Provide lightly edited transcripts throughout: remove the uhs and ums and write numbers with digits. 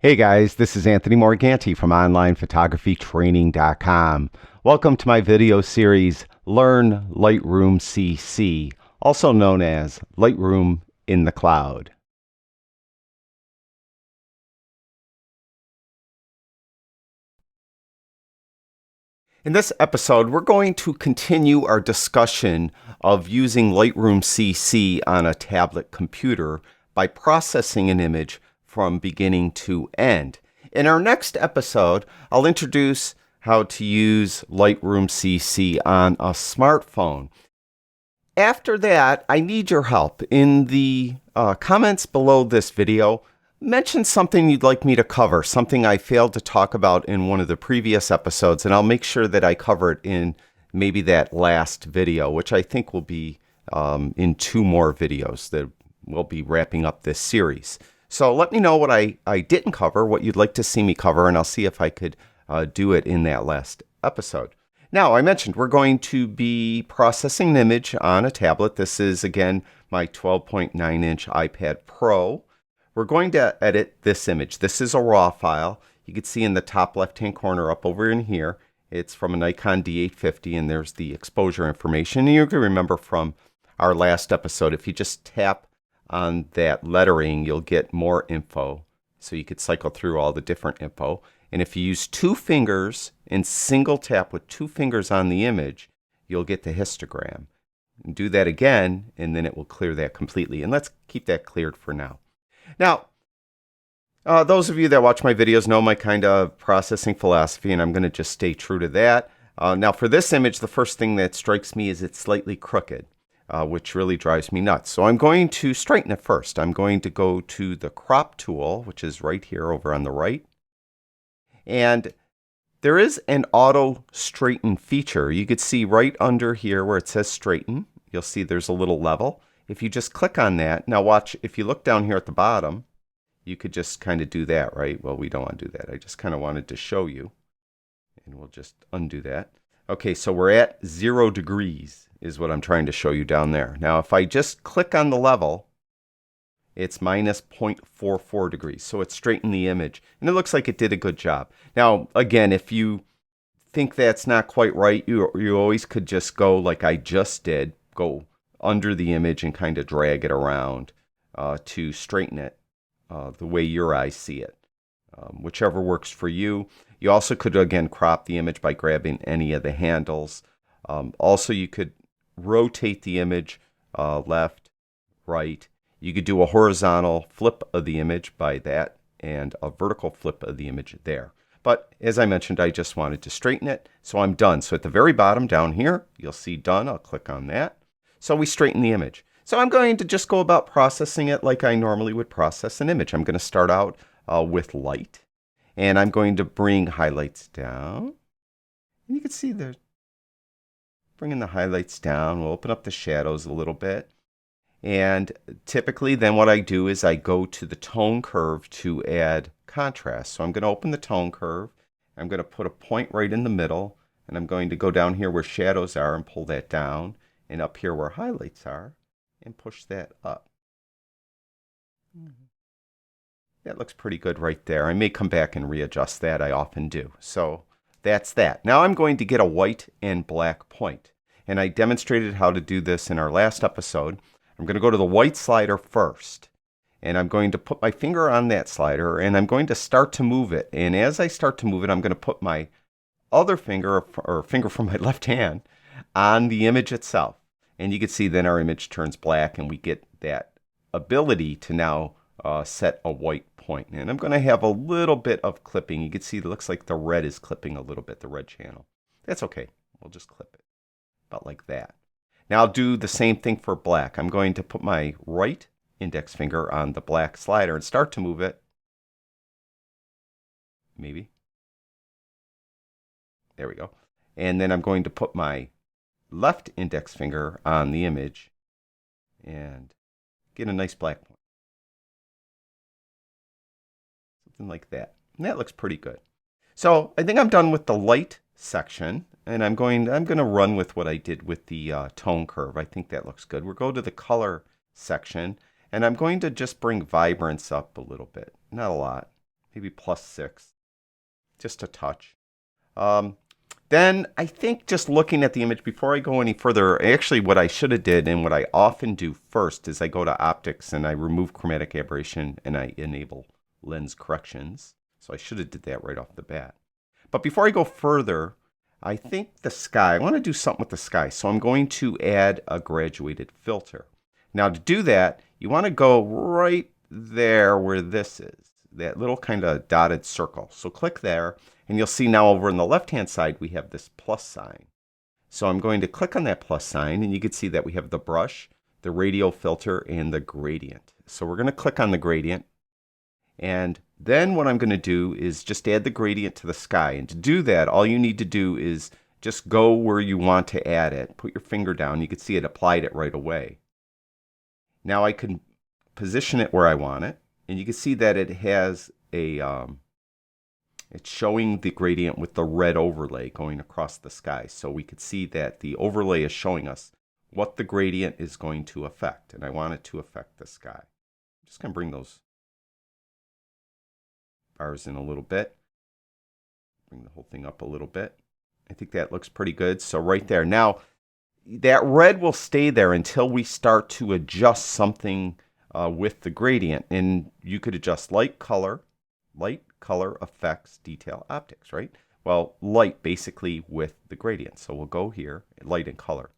Hey guys, this is Anthony Morganti from OnlinePhotographyTraining.com. Welcome to my video series, Learn Lightroom CC, also known as Lightroom in the Cloud. In this episode, we're going to continue our discussion of using Lightroom CC on a tablet computer by processing an image from beginning to end. In our next episode, I'll introduce how to use Lightroom CC on a smartphone. After that, I need your help. In the comments below this video, mention something you'd like me to cover, something I failed to talk about in one of the previous episodes, and I'll make sure that I cover it in maybe that last video, which I think will be in 2 more videos that will be wrapping up this series. So let me know what I didn't cover, what you'd like to see me cover, and I'll see if I could do it in that last episode. Now, I mentioned we're going to be processing an image on a tablet. This is, again, my 12.9-inch iPad Pro. We're going to edit this image. This is a RAW file. You can see in the top left-hand corner up over in here, it's from a Nikon D850, and there's the exposure information. And you can remember from our last episode, if you just tap on that lettering, you'll get more info. So you could cycle through all the different info. And if you use 2 fingers and single tap with 2 fingers on the image, you'll get the histogram. And do that again, and then it will clear that completely. And let's keep that cleared for now. Now, those of you that watch my videos know my kind of processing philosophy, and I'm going to just stay true to that. Now, for this image, the first thing that strikes me is it's slightly crooked, which really drives me nuts. So I'm going to straighten it first. I'm going to go to the crop tool, which is right here over on the right. And there is an auto straighten feature. You could see right under here where it says straighten, you'll see there's a little level. If you just click on that, now watch, if you look down here at the bottom, you could just kind of do that, right? Well, we don't want to do that. I just kind of wanted to show you, and we'll just undo that. Okay, so we're at 0 degrees is what I'm trying to show you down there. Now, if I just click on the level, it's minus 0.44 degrees. So it straightened the image, and it looks like it did a good job. Now, again, if you think that's not quite right, you always could just go like I just did, go under the image and kind of drag it around to straighten it the way your eyes see it. Whichever works for you. You also could, again, crop the image by grabbing any of the handles. Also, you could rotate the image left, right. You could do a horizontal flip of the image by that and a vertical flip of the image there. But as I mentioned, I just wanted to straighten it, so I'm done. So at the very bottom down here, you'll see done. I'll click on that. So we straighten the image. So I'm going to just go about processing it like I normally would process an image. I'm going to start out with light, and I'm going to bring highlights down. And you can see there, bringing the highlights down. We'll open up the shadows a little bit. And typically then what I do is I go to the tone curve to add contrast. So I'm going to open the tone curve. I'm going to put a point right in the middle, and I'm going to go down here where shadows are and pull that down, and up here where highlights are and push that up. That looks pretty good right there. I may come back and readjust that. I often do. So that's that. Now I'm going to get a white and black point. And I demonstrated how to do this in our last episode. I'm going to go to the white slider first. And I'm going to put my finger on that slider, and I'm going to start to move it. And as I start to move it, I'm going to put my other finger, or finger from my left hand, on the image itself. And you can see then our image turns black, and we get that ability to now set a white point. And I'm going to have a little bit of clipping. You can see it looks like the red is clipping a little bit, the red channel. That's okay. We'll just clip it about like that. Now I'll do the same thing for black. I'm going to put my right index finger on the black slider and start to move it. Maybe. There we go. And then I'm going to put my left index finger on the image and get a nice black point. Something like that. And that looks pretty good. So I think I'm done with the light section, and I'm going to run with what I did with the tone curve. I think that looks good. We'll go to the color section, and I'm going to just bring vibrance up a little bit. Not a lot. maybe +6, just a touch. Then I think just looking at the image before I go any further, actually what I should have did and what I often do first is I go to optics and I remove chromatic aberration and I enable lens corrections. So I should have did that right off the bat. But before I go further, I think the sky, I want to do something with the sky. So I'm going to add a graduated filter. Now to do that, you want to go right there where this is, that little kind of dotted circle. So click there. And you'll see now over on the left-hand side, we have this plus sign. So I'm going to click on that plus sign, and you can see that we have the brush, the radial filter, and the gradient. So we're going to click on the gradient. And then what I'm going to do is just add the gradient to the sky. And to do that, all you need to do is just go where you want to add it. Put your finger down. You can see it applied it right away. Now I can position it where I want it. And you can see that it has a... it's showing the gradient with the red overlay going across the sky. So we could see that the overlay is showing us what the gradient is going to affect. And I want it to affect the sky. I'm just going to bring those bars in a little bit. Bring the whole thing up a little bit. I think that looks pretty good. So right there. Now, that red will stay there until we start to adjust something with the gradient. And you could adjust light, color, effects, detail, optics, right? Well, light basically with the gradient. So we'll go here, light and color.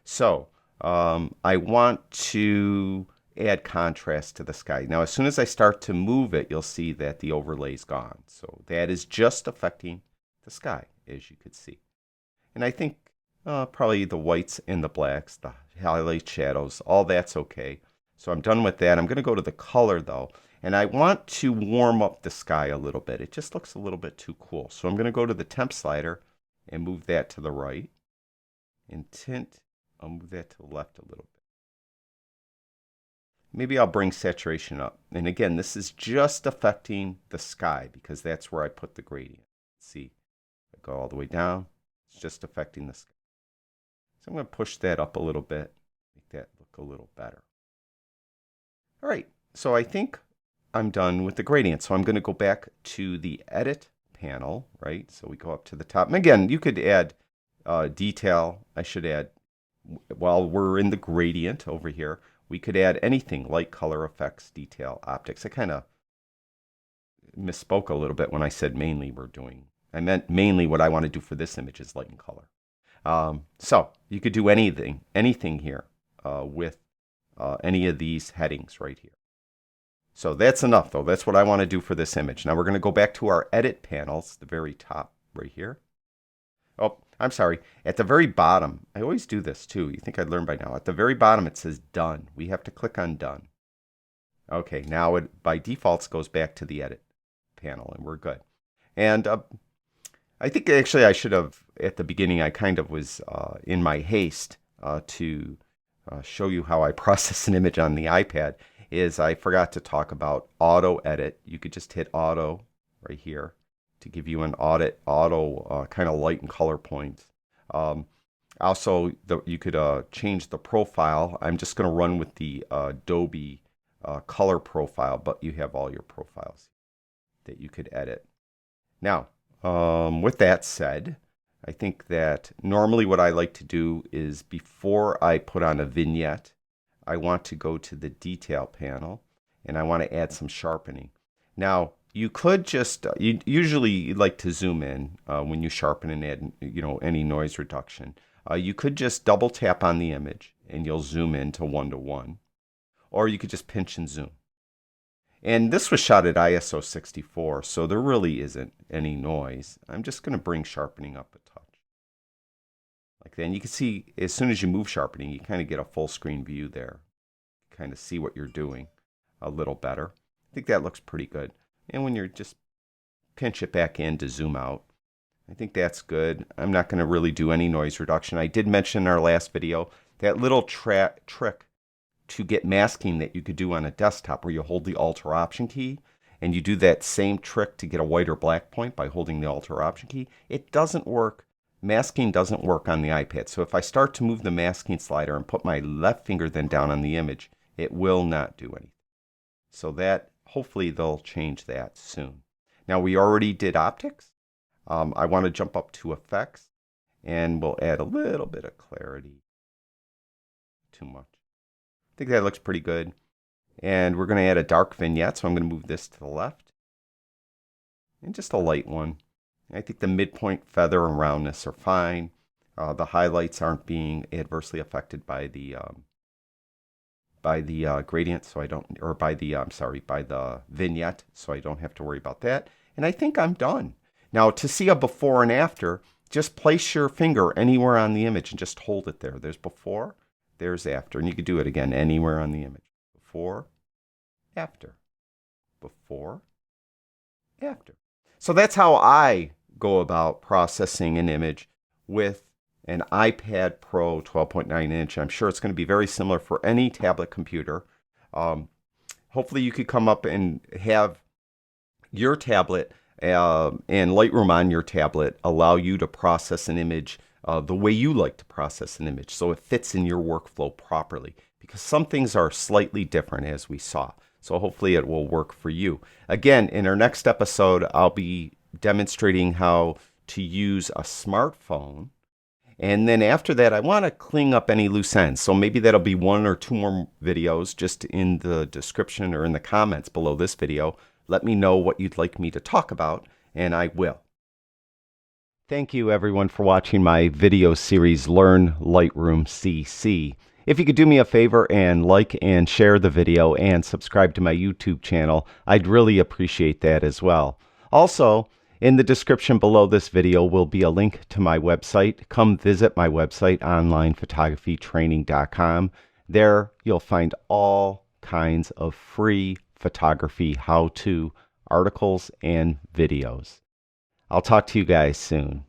So I want to add contrast to the sky. Now, as soon as I start to move it, you'll see that the overlay is gone. So that is just affecting the sky, as you could see. And I think probably the whites and the blacks, the highlights, shadows, all that's okay. So I'm done with that. I'm going to go to the color, though. And I want to warm up the sky a little bit. It just looks a little bit too cool. So I'm going to go to the temp slider and move that to the right. And tint, I'll move that to the left a little bit. Maybe I'll bring saturation up. And again, this is just affecting the sky because that's where I put the gradient. See, I go all the way down. It's just affecting the sky. So I'm going to push that up a little bit, make that look a little better. All right, so I think I'm done with the gradient. So I'm going to go back to the edit panel, right? So we go up to the top. And again, you could add detail. I should add, while we're in the gradient over here, we could add anything, light, color, effects, detail, optics. I kind of misspoke a little bit when I said mainly we're doing. I meant mainly what I want to do for this image is light and color. So you could do anything here with any of these headings right here. So that's enough, though. That's what I want to do for this image. Now we're going to go back to our edit panels, the very top right here. Oh, I'm sorry. At the very bottom, I always do this too. You think I'd learn by now. At the very bottom, it says done. We have to click on done. Okay, now it by default goes back to the edit panel, and we're good. And I think actually I should have, at the beginning, I kind of was in my haste to show you how I process an image on the iPad, is I forgot to talk about auto edit. You could just hit auto right here to give you an auto kind of light and color points. Also, you could change the profile. I'm just going to run with the Adobe color profile, but you have all your profiles that you could edit. Now, with that said, I think that normally what I like to do is before I put on a vignette, I want to go to the detail panel and I want to add some sharpening. Now, you could just, you usually like to zoom in when you sharpen and add, any noise reduction. You could just double tap on the image and you'll zoom in to 1:1. Or you could just pinch and zoom. And this was shot at ISO 64, so there really isn't any noise. I'm just going to bring sharpening up a touch. Like that. And you can see as soon as you move sharpening, you kind of get a full screen view there. Kind of see what you're doing a little better. I think that looks pretty good. And when you're just pinch it back in to zoom out, I think that's good. I'm not going to really do any noise reduction. I did mention in our last video that little trick to get masking that you could do on a desktop where you hold the Alt or Option key and you do that same trick to get a white or black point by holding the Alt or Option key. It doesn't work. Masking doesn't work on the iPad. So if I start to move the masking slider and put my left finger then down on the image, it will not do anything. So that, hopefully they'll change that soon. Now we already did optics. I want to jump up to effects, and we'll add a little bit of clarity. Too much. I think that looks pretty good. And we're going to add a dark vignette, so I'm going to move this to the left. And just a light one. I think the midpoint feather and roundness are fine. The highlights aren't being adversely affected by the gradient, so I don't, or by the vignette, so I don't have to worry about that. And I think I'm done. Now, to see a before and after, just place your finger anywhere on the image and just hold it there. There's before, there's after, and you could do it again anywhere on the image. Before, after, before, after. So that's how I go about processing an image with an iPad Pro 12.9 inch. I'm sure it's going to be very similar for any tablet computer. Hopefully you could come up and have your tablet and Lightroom on your tablet allow you to process an image the way you like to process an image, so it fits in your workflow properly, because some things are slightly different, as we saw. So hopefully it will work for you. Again, in our next episode, I'll be demonstrating how to use a smartphone. And then after that, I want to clean up any loose ends. So maybe that'll be 1 or 2 more videos just in the description or in the comments below this video. Let me know what you'd like me to talk about, and I will. Thank you everyone for watching my video series, Learn Lightroom CC. If you could do me a favor and like and share the video and subscribe to my YouTube channel, I'd really appreciate that as well. Also, in the description below this video will be a link to my website. Come visit my website, onlinephotographytraining.com. There you'll find all kinds of free photography how-to articles and videos. I'll talk to you guys soon.